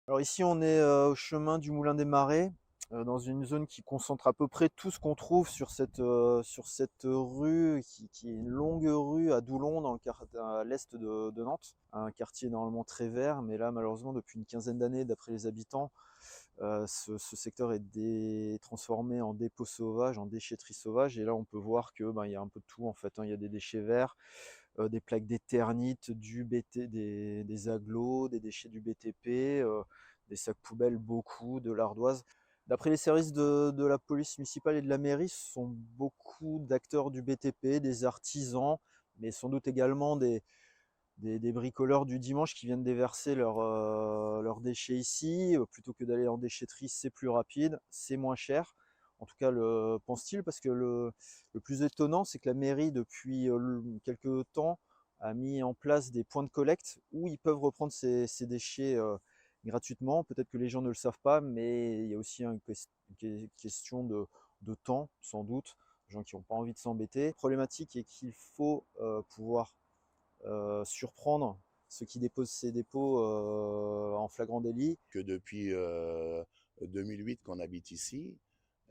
Alors ici, on est au chemin du Moulin des Marais, dans une zone qui concentre à peu près tout ce qu'on trouve sur cette rue, qui est une longue rue à Doulon, à l'est de Nantes. Un quartier normalement très vert, mais là, malheureusement, depuis une quinzaine d'années, d'après les habitants, ce secteur est transformé en dépôt sauvage, en déchetterie sauvage. Et là, on peut voir que il y a un peu de tout en fait, hein. Il y a des déchets verts, des plaques d'éternit, des agglos, des déchets du BTP, des sacs poubelles, beaucoup, de l'ardoise. D'après les services de la police municipale et de la mairie, ce sont beaucoup d'acteurs du BTP, des artisans, mais sans doute également des bricoleurs du dimanche qui viennent déverser leurs déchets ici. Plutôt que d'aller en déchetterie, c'est plus rapide, c'est moins cher. En tout cas, le pense-t-il, parce que le plus étonnant, c'est que la mairie, depuis quelques temps, a mis en place des points de collecte où ils peuvent reprendre ces déchets gratuitement. Peut-être que les gens ne le savent pas, mais il y a aussi une question de temps, sans doute, des gens qui n'ont pas envie de s'embêter. La problématique est qu'il faut pouvoir surprendre ceux qui déposent ces dépôts en flagrant délit. Que depuis 2008 qu'on habite ici,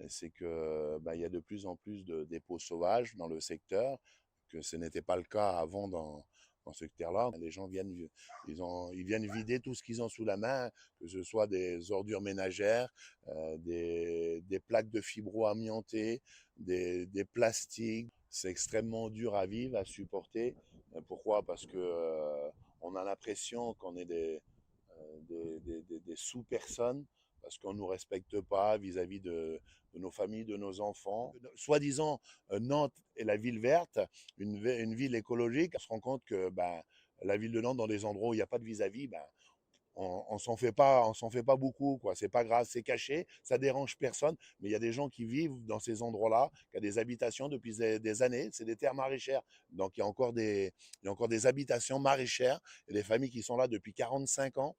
c'est que il y a de plus en plus de dépôts sauvages dans le secteur, que ce n'était pas le cas avant dans ce secteur-là. Les gens viennent, ils viennent vider tout ce qu'ils ont sous la main, que ce soit des ordures ménagères, des plaques de fibro-amiantées, des plastiques. C'est extrêmement dur à vivre, à supporter. Pourquoi? Parce que on a l'impression qu'on est des sous-personnes parce qu'on ne nous respecte pas vis-à-vis de nos familles, de nos enfants. Soi-disant, Nantes est la ville verte, une ville écologique. On se rend compte que la ville de Nantes, dans des endroits où il n'y a pas de vis-à-vis, on s'en fait pas beaucoup, quoi. C'est pas grave, c'est caché, ça dérange personne. Mais il y a des gens qui vivent dans ces endroits-là, qui ont des habitations depuis des années. C'est des terres maraîchères, donc il y a encore des habitations maraîchères et des familles qui sont là depuis 45 ans.